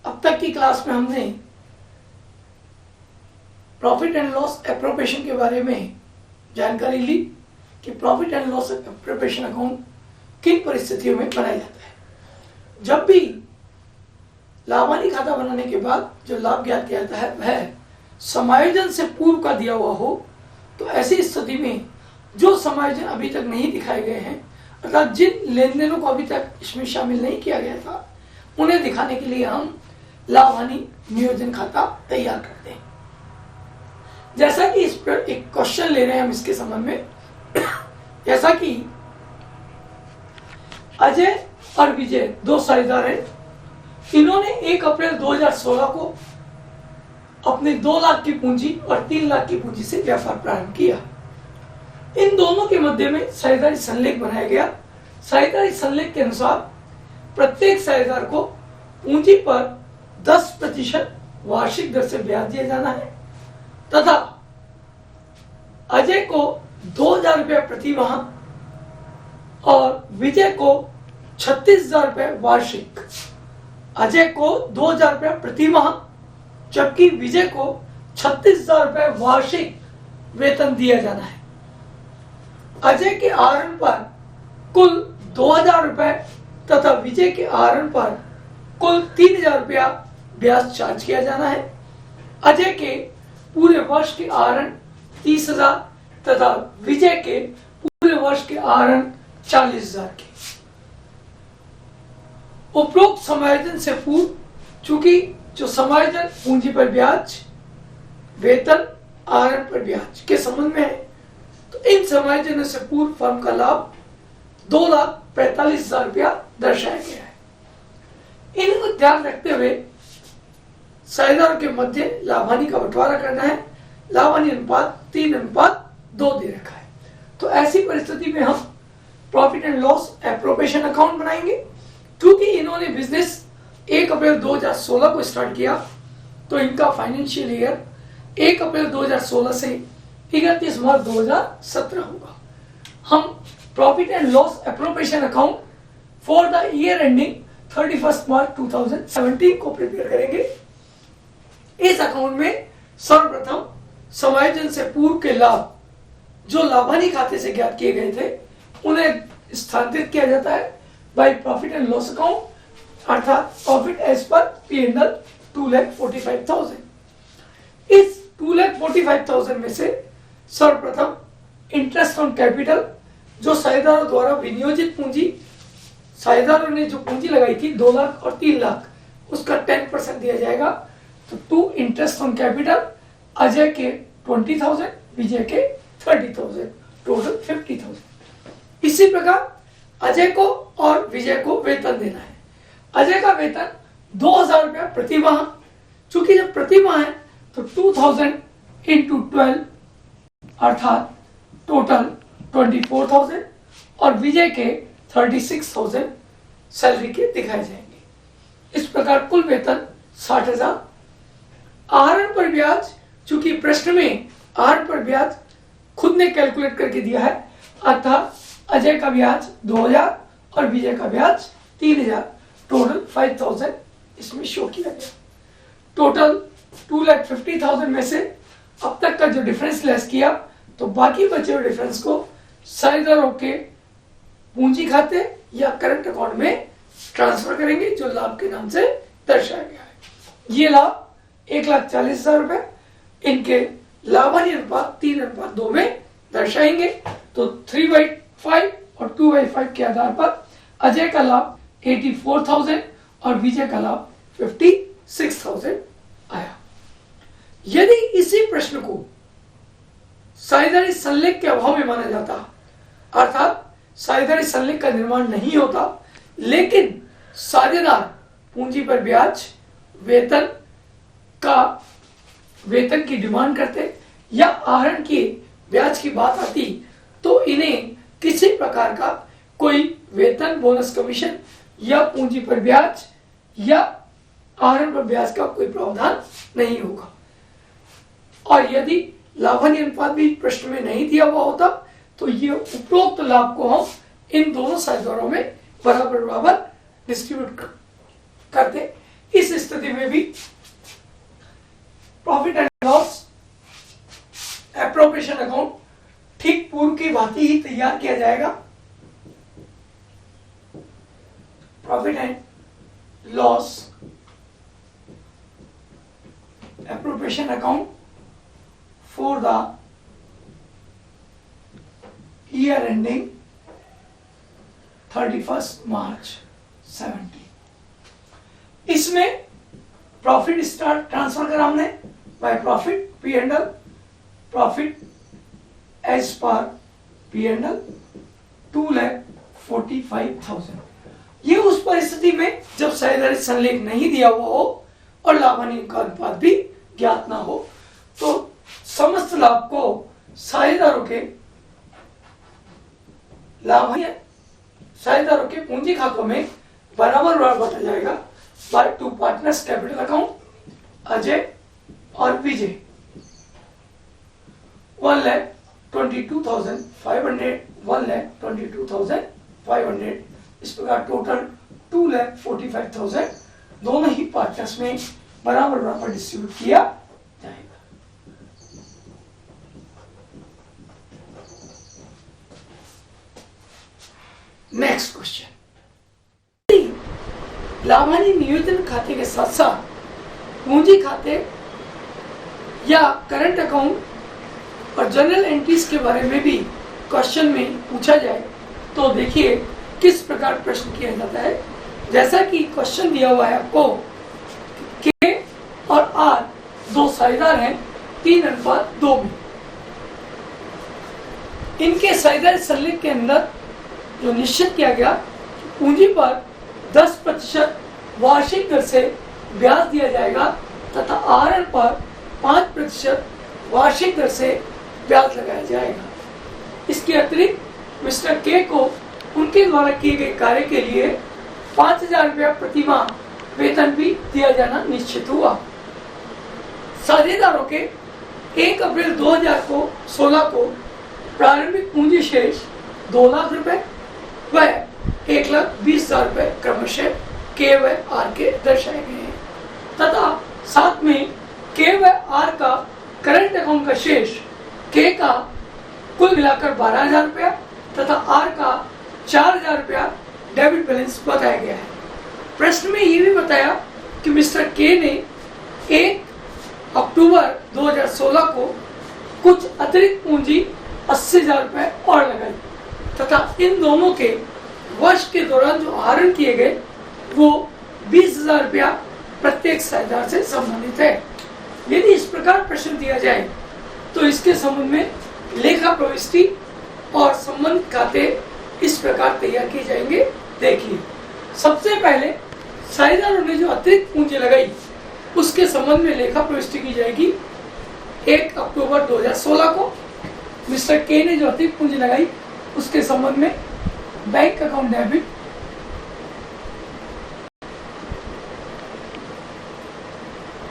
अब तक की क्लास में हमने प्रॉफिट एंड लॉस एप्रोप्रिएशन के बारे में जानकारी ली कि profit and loss appropriation account किन परिस्थितियों में बनाया जाता है। जब भी लाभ हानि खाता बनाने के बाद जो लाभ ज्ञात किया जाता है वह समायोजन से पूर्व का दिया हुआ हो, तो ऐसी स्थिति में जो समायोजन अभी तक नहीं दिखाए गए हैं, अर्थात जिन लेन देनों को अभी तक इसमें शामिल नहीं किया गया था, उन्हें दिखाने के लिए हम लाभ हानि नियोजन खाता तैयार करते हैं। जैसा कि इस पर एक क्वेश्चन ले रहे हैं हम इसके संबंध में, जैसा कि अजय और विजय दो साझेदार हैं। इन्होंने 1 अप्रैल 2016 को अपने 2 लाख की पूंजी और 3 लाख की पूंजी से व्यापार प्रारंभ किया। इन दोनों के मध्य में साझेदारी संलेख बनाया गया। साझेदारी संलेख के अनुसार प्रत्येक साझेदार को पूंजी पर 10% वार्षिक दर से ब्याज दिया जाना है तथा अजय को 2,000 रुपये प्रति माह और विजय को 36,000 रुपये वार्षिक। अजय को 2,000 रुपये प्रति माह जबकि विजय को 36,000 रुपये वार्षिक वेतन दिया जाना है। अजय के आहरण पर कुल 2,000 रुपये तथा विजय के आहरण पर कुल 3,000 रुपया ब्याज चार्ज किया जाना है। अजय के पूरे वर्ष के आहरण 30,000 तथा विजय के पूरे वर्ष के आहरण 40,000 के। उपरोक्त समायोजन से पूर्व, चूंकि जो समायोजन पूंजी पर ब्याज, वेतन, आहरण पर ब्याज के संबंध में है, तो इन समायोजनों से पूर्व फर्म का लाभ 2,45,000 रुपया दर्शाया गया है। इनको ध्यान रखते हुए साझेदारों के मध्य लाभ हानि का बंटवारा करना है। लाभ हानि अनुपात 3:2 दे रखा है। तो ऐसी परिस्थिति में हम profit and loss appropriation account बनाएंगे। क्योंकि इन्होंने बिजनेस 1 अप्रैल 2016 को स्टार्ट किया, तो इनका फाइनेंशियल ईयर 1 अप्रैल 2016 से 31 मार्च 2017 होगा। हम profit and loss appropriation account for the year ending 31 मार्च 2017 को प्रिपेयर करेंगे। इस अकाउंट में सर्वप्रथम समायोजन से पूर्व के लाभ जो लाभ हानि खाते से ज्ञात किए गए थे उन्हें स्थानांतरित किया जाता है bye profit and loss account, अर्थात प्रॉफिट एज पर P&L 2,45,000। इस 2,45,000 में से सर्वप्रथम इंटरेस्ट ऑन कैपिटल जो साझेदारों द्वारा विनियोजित पूंजी, साझेदारों ने जो पूंजी लगाई थी 2 लाख और 3 लाख, उसका 10% दिया जाएगा। तो 2 इंटरेस्ट ऑन कैपिटल, अजय के 20,000, विजय के 30,000, टोटल 50,000। इसी प्रकार अजय को और विजय को वेतन देना है। अजय का वेतन 2,000 रुपया प्रति माह, चूंकि जब प्रति माह है तो 2,000 इंटू 12 अर्थात टोटल 24,000 और विजय के 36,000 सैलरी के दिखाए जाएंगे। इस प्रकार कुल वेतन 60,000। आहरण पर ब्याज, चूंकि प्रश्न में आहरण पर ब्याज खुद ने कैलकुलेट करके दिया है, अर्थात अजय का ब्याज 2,000 और विजय का ब्याज 3,000, टोटल 5,000 इसमें शो किया गया। टोटल 2,50,000 में से अब तक का जो डिफरेंस लेस किया, तो बाकी बचे हुए डिफरेंस को साझेदारों के पूंजी खाते या करंट अकाउंट में ट्रांसफर करेंगे जो लाभ के नाम से दर्शाया गया है। ये लाभ 1,40,000 रुपए इनके लाभ हानि अनुपात 3:2 में दर्शाएंगे। तो 3/5 और 2/5 के आधार पर अजय का लाभ 84,000 और विजय का लाभ 56,000 आया। यदि इसी प्रश्न को साझेदारी संलेख के अभाव में माना जाता, अर्थात साझेदारी संलेख का निर्माण नहीं होता, लेकिन साझेदार पूंजी पर ब्याज, वेतन की डिमांड करते या आहरण की ब्याज की बात आती, तो इन्हें किसी प्रकार का कोई वेतन, बोनस, कमीशन या पूंजी पर ब्याज या आहरण पर ब्याज का कोई प्रावधान नहीं होगा। और यदि लाभ हानि अनुपात भी प्रश्न में नहीं दिया हुआ होता, तो ये उपरोक्त लाभ को हम इन दोनों साझेदारों में बराबर डिस्ट्रीब्यूट करते। इस स्थिति में भी profit and loss appropriation account ठीक पूर्व की भांति ही तैयार किया जाएगा। Profit and loss appropriation account for the year ending 31 March 17। इसमें प्रॉफिट स्टार्ट ट्रांसफर करा हमने by profit P and L, profit as per P and L 2,45,000। ये उस परिस्थिति में जब साझेदारी संलेख नहीं दिया हुआ हो और लाभ हानि का अनुपात भी ज्ञात ना हो, तो समस्त लाभ को साझेदारों के लाभ साझेदारों के पूंजी खातों में बराबर बांटा जाएगा by two partners capital account Ajay और विजय 1,22,500, 1,22,500, इस प्रकार टोटल 2,45,000 दोनों ही पार्टनर्स में बराबर बराबर डिस्ट्रीब्यूट किया जाएगा। नेक्स्ट क्वेश्चन, लाभ हानि नियोजन खाते के साथ साथ पूंजी खाते या करंट अकाउंट और जनरल एंट्रीज के बारे में भी क्वेश्चन में पूछा जाए तो देखिए किस प्रकार प्रश्न किया जाता है। जैसा कि क्वेश्चन दिया हुआ है आपको, के और आर दो साझेदार हैं 3:2 में। इनके साझेदारी संलेख के अंदर जो निश्चित किया गया पूंजी पर 10% वार्षिक दर से ब्याज दिया जाएगा तथा आहरण पर 5% वार्षिक दर से ब्याज लगाया जाएगा। इसके अतिरिक्त मिस्टर के को उनके द्वारा किए गए कार्य के लिए 5,000 रुपया प्रति माह वेतन भी दिया जाना निश्चित हुआ। साझेदारों के 1 अप्रैल 2016 को प्रारंभिक पूंजी शेष 2 लाख रुपए व 1,20,000 रुपए क्रमशः के व आर के दर्शाए गए हैं तथा साथ में के व आर का करंट अकाउंट का शेष के का कुल मिलाकर 12,000 रुपया तथा आर का 4,000 रुपया डेबिट बैलेंस बताया गया है। प्रश्न में ये भी बताया कि मिस्टर के ने 1 अक्टूबर 2016 को कुछ अतिरिक्त पूंजी 80,000 रुपए और लगाई तथा इन दोनों के वर्ष के दौरान जो आहरण किए गए वो 20,000 रुपया प्रत्येक साझेदार से संबंधित है। यदि इस प्रकार प्रश्न दिया जाए तो इसके संबंध में लेखा प्रविष्टि और संबंधित खाते इस प्रकार तैयार किए जाएंगे। देखिए, सबसे पहले साझेदारों ने जो अतिरिक्त पूंजी लगाई उसके संबंध में लेखा प्रविष्टि की जाएगी। 1 अक्टूबर 2016 को मिस्टर के ने जो अतिरिक्त पूंजी लगाई उसके संबंध में bank account debit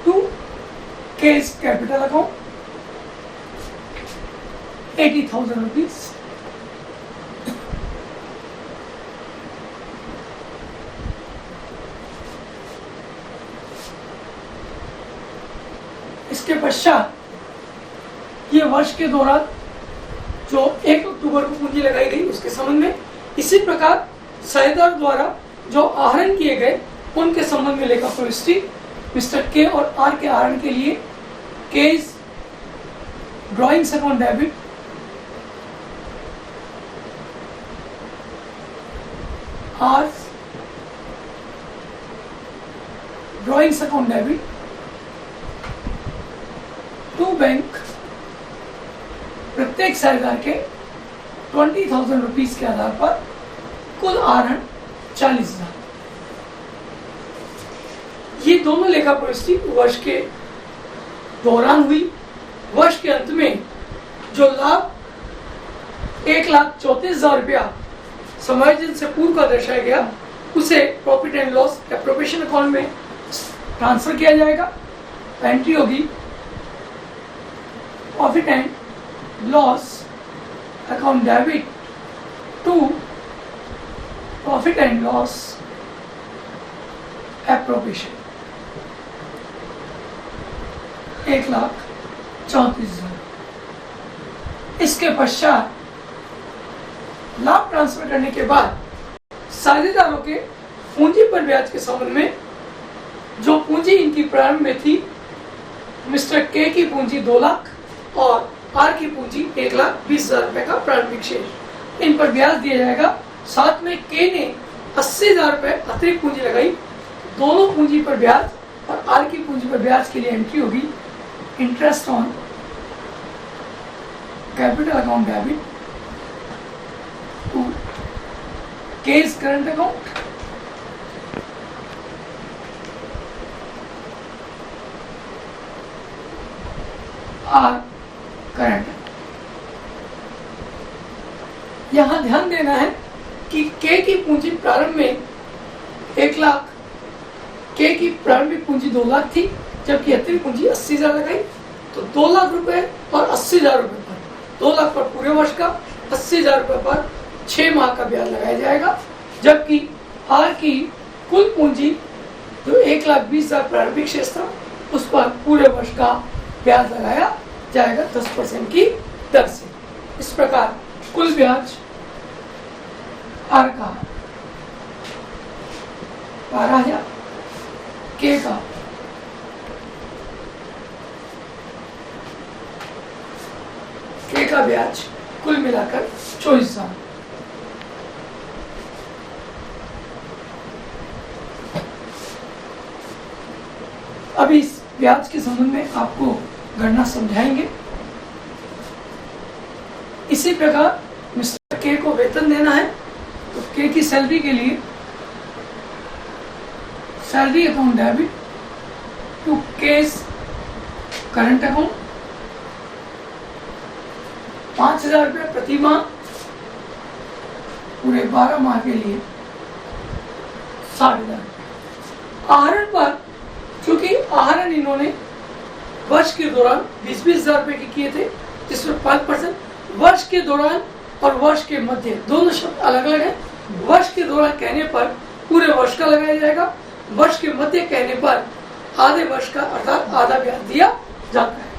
to K's capital account 80,000 rupees. इसके पश्चात ये वर्ष के दौरान जो 1 अक्टूबर को पूंजी लगाई गई उसके संबंध में, इसी प्रकार साझेदार द्वारा जो आहरण किए गए उनके संबंध में लेखा प्रविष्टि मिस्टर के और आर के आहरण के लिए K's drawings account debit R drawings account debit to bank प्रत्येक साझेदार के 20,000 रुपीज के आधार पर कुल आहरण 40,000। ये दोनों लेखा प्रविष्टि वर्ष के दौरान हुई। वर्ष के अंत में जो लाभ 1,34,000 रुपया समायोजन से पूर्व का दर्शाया गया उसे profit and loss appropriation account में ट्रांसफर किया जाएगा। एंट्री होगी profit and loss account debit to profit and loss appropriation. 1,34,000। इसके पश्चात लाभ ट्रांसफर करने के बाद साझेदारों के पूंजी पर ब्याज के संबंध में जो पूंजी इनकी प्रारंभ में थी, मिस्टर के की पूंजी 2 लाख और आर की पूंजी 1,20,000 रुपए का प्रारंभिक शेष, इन पर ब्याज दिया जाएगा। साथ में के ने 80,000 रुपए अतिरिक्त पूंजी लगाई। दोनों पूंजी पर ब्याज और आर की पूंजी पर ब्याज के लिए एंट्री होगी interest on capital account debit to K's current account R current. यहां ध्यान देना है कि के की पूंजी प्रारंभ में 1 लाख, के की प्रारंभिक पूंजी 2 लाख थी, जबकि अतिरिक्त पूंजी 80,000 लगाई। तो 2 लाख रुपए और 80,000 रुपए पर, 2 लाख पर पूरे वर्ष का, 80,000 रुपए पर 6 माह का ब्याज लगाया जाएगा। जबकि आर की कुल पूंजी जो 1,20,000 प्रारंभिक शेष था, उस पर पूरे वर्ष का ब्याज लगाया जाएगा 10% की दर से। इस प्रकार कुल ब्याज आर का 12,000, के का 'के' का ब्याज कुल मिलाकर 24,000। अभी इस ब्याज के संबंध में आपको गणना समझाएंगे। इसी प्रकार मिस्टर के को वेतन देना है, तो के की सैलरी के लिए salary account debit to K's current account 5,000 रुपये प्रति माह, पूरे 12 माह के लिए 60,000। आहरण पर, क्योंकि आहरण इन्होंने वर्ष के दौरान 20,000 रुपए के किए थे, जिसमें 5% वर्ष के दौरान और वर्ष के मध्य, दोनों शब्द अलग अलग है। वर्ष के दौरान कहने पर पूरे वर्ष का लगाया जाएगा, वर्ष के मध्य कहने पर आधे वर्ष का अर्थात आधा ब्याज दिया जाता है।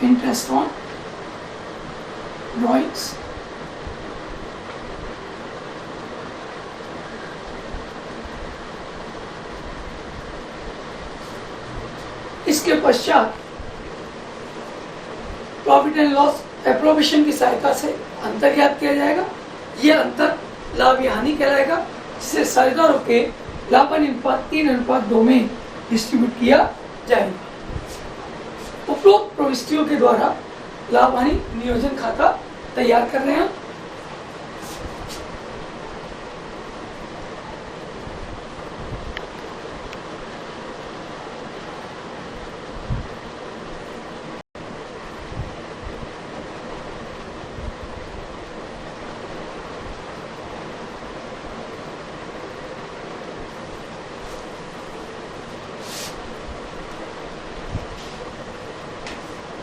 Interest on drawings, इसके पश्चात प्रॉफिट एंड लॉस एप्रोबेशन की सहायता से अंतर ज्ञात किया जाएगा। यह अंतर लाभ या हानि कहलाएगा, जिसे साझेदारों के लाभानुपात 3:2 में डिस्ट्रीब्यूट किया जाएगा। उपरोक्त प्रविष्टियों के द्वारा लाभ हानि नियोजन खाता तैयार कर रहे हैं।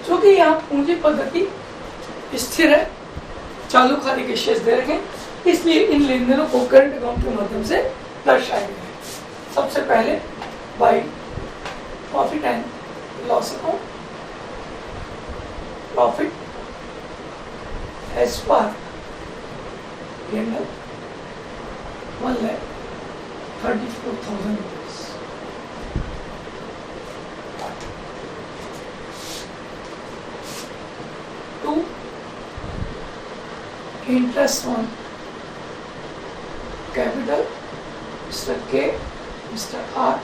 क्योंकि यहाँ पूंजी पद्धति स्थिर है, चालू खाते के शेष दे रखे, इसलिए इन लेन देनों को करंट अकाउंट के माध्यम से दर्शाया गया है। सबसे पहले by profit and loss account, profit as per P&L 1,34,000 rupees। To interest on capital, Mr. K, Mr. R,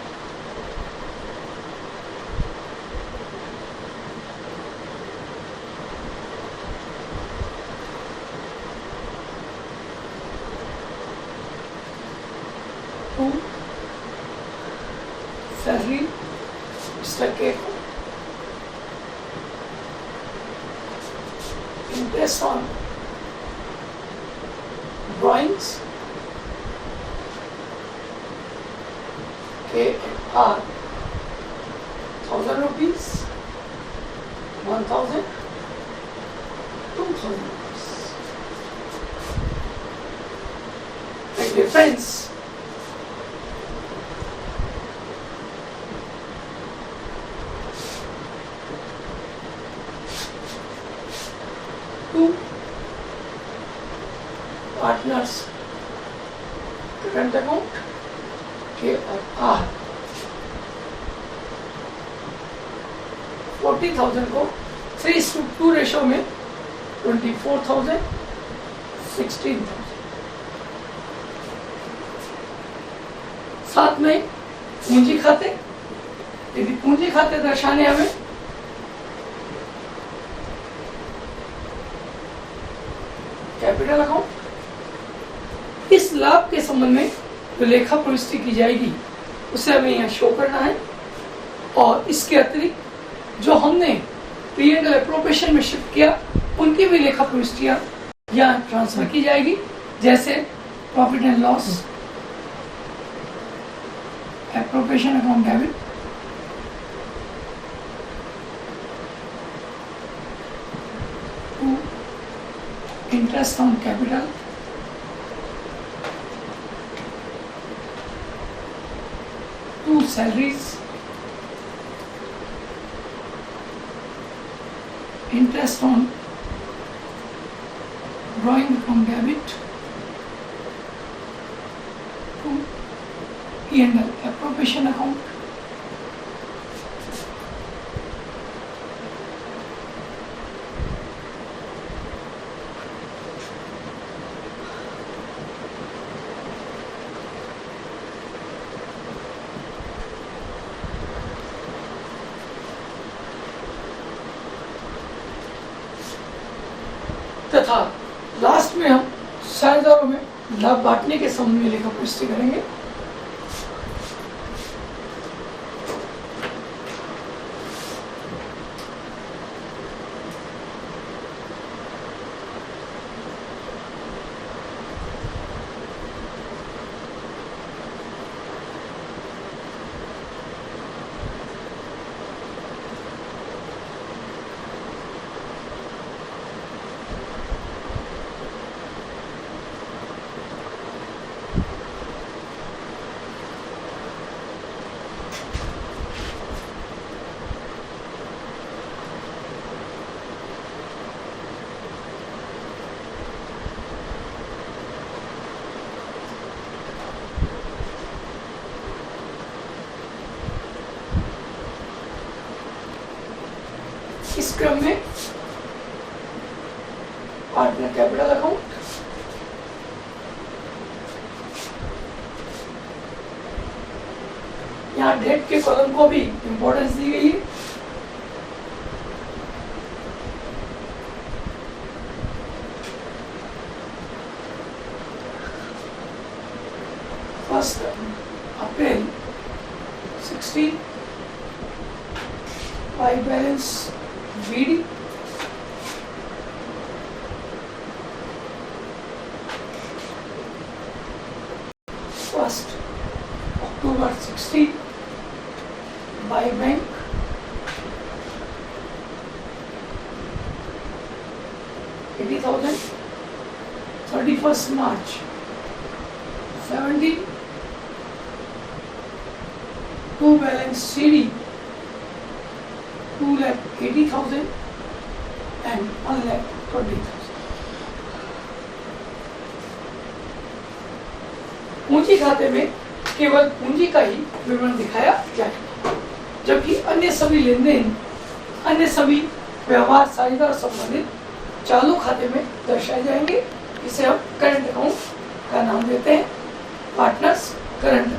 to salary, Mr. K, interest on drawings, K and R, 1000 rupees, 1000, 2000 rupees. The difference to partners current account K और R 40,000 को 3:2 ratio में 24,000, 16,000। साथ में पूंजी खाते, यदि पूंजी खाते दर्शाने हमें कैपिटल अकाउंट, इस लाभ के संबंध में जो लेखा प्रविष्टि की जाएगी उसे हमें यहाँ शो करना है। और इसके अतिरिक्त जो हमने P&L एप्रोप्रिएशन में शिफ्ट किया उनकी भी लेखा प्रविष्टियां यहाँ ट्रांसफर की जाएगी, जैसे profit and loss appropriation account debit, interest on capital, to salaries, interest on drawing account debit, to P&L appropriation account, तथा लास्ट में हम शेयरदारों में लाभ बांटने के संबंध में लेखा प्रविष्टि करेंगे। इस क्रम में पार्टनर कैपिटल अकाउंट, यहाँ डेट के कॉलम को भी इंपॉर्टेंस दी गई है। First April 16 by balance VD, first October 16 by bank, $80,000, 31st March 17 to balance CD 2,80,000 and 1,20,000। पूंजी खाते में केवल पूंजी का ही विवरण दिखाया जाएगा, जबकि अन्य सभी लेन देन, अन्य सभी व्यवहार साझेदार संबंधित चालू खाते में दर्शाए जाएंगे। इसे हम करंट अकाउंट का नाम देते हैं, partners current.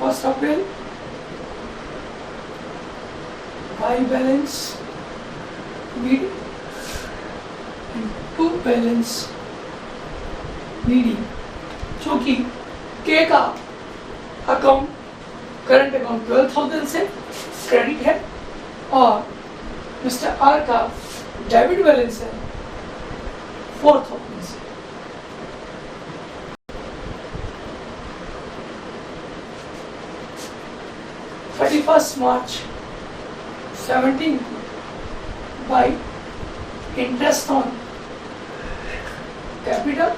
First April by balance BD and to balance BD, चूंकि K का अकाउंट करंट अकाउंट 12,000 से क्रेडिट है और मिस्टर R का डेबिट बैलेंस है 4,000 से। March 17 by interest on capital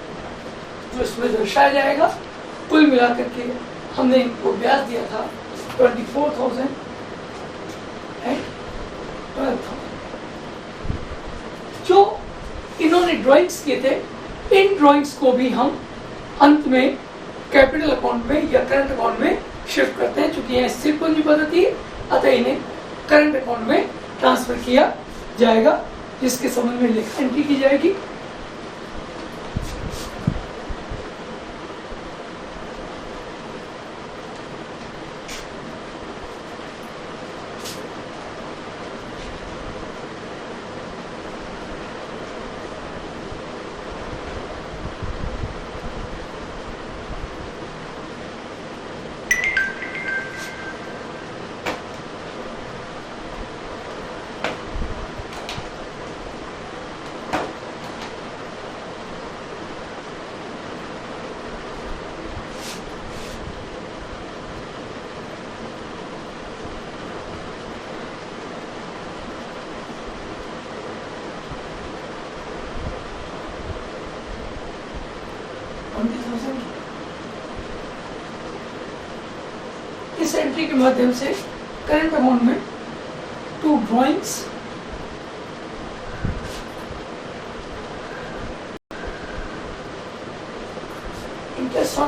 जो इसमें दर्शाया जाएगा। कुल मिलाकर के हमने इनको ब्याज दिया था 24,000 एंड 12,000। जो इन्होंने ड्राइंग्स किए थे, इन ड्राइंग्स को भी हम अंत में कैपिटल अकाउंट में या करंट अकाउंट में शिफ्ट करते हैं। चूंकि यह स्थिर पूंजी पद्धति है, अतः इन्हें करंट अकाउंट में ट्रांसफर किया जाएगा, जिसके संबंध में लेखा एंट्री की जाएगी। इस एंट्री के माध्यम से करंट अकाउंट में to drawings interest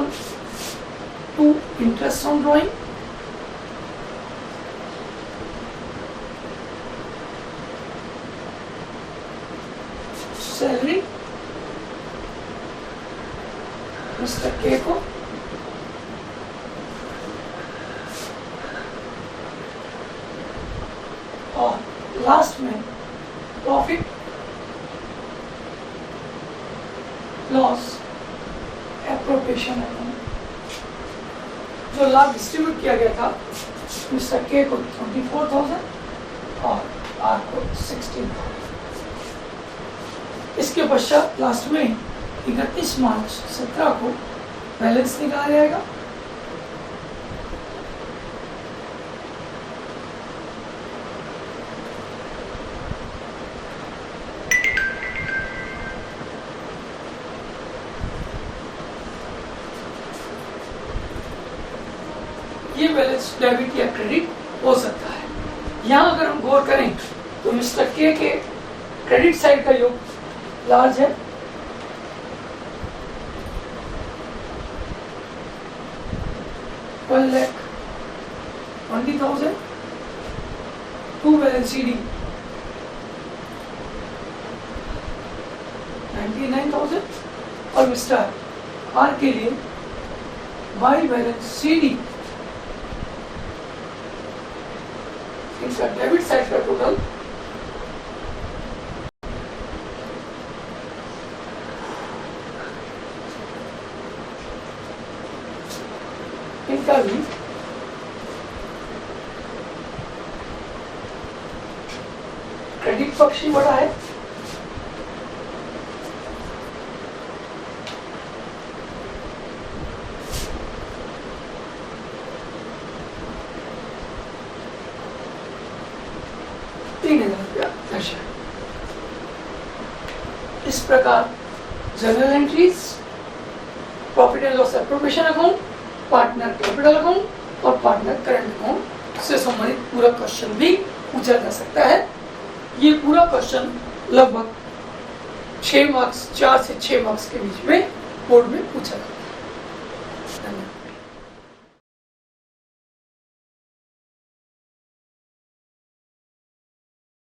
on drawing salary mister K को और लास्ट में प्रॉफिट लॉस एप्रोप्रिएशन अकाउंट। जो लाभ डिस्ट्रीब्यूट किया गया था मिस्टर के को 24,000 और आर को 16,000। इसके पश्चात लास्ट में 31 मार्च 17 को बैलेंस निकाला जाएगा। ये बैलेंस डेबिट या क्रेडिट हो सकता है। यहाँ अगर हम गौर करें तो मिस्टर के क्रेडिट साइड का योग लार्ज है, $1,20,000, टू बैलेंस CD 99,000 और मिस्टर R के लिए बाई बैलेंस CD इनका डेबिट साइड का टोटल इनका भी क्रेडिट पक्ष ही बड़ा है। इस प्रकार general entries, profit and loss appropriation account, partner capital account और पार्टनर करंट अकाउंट से संबंधित पूरा क्वेश्चन भी पूछा जा सकता है। ये पूरा क्वेश्चन लगभग 6 मार्क्स, 4 से 6 मार्क्स के बीच में बोर्ड में पूछा जाता है।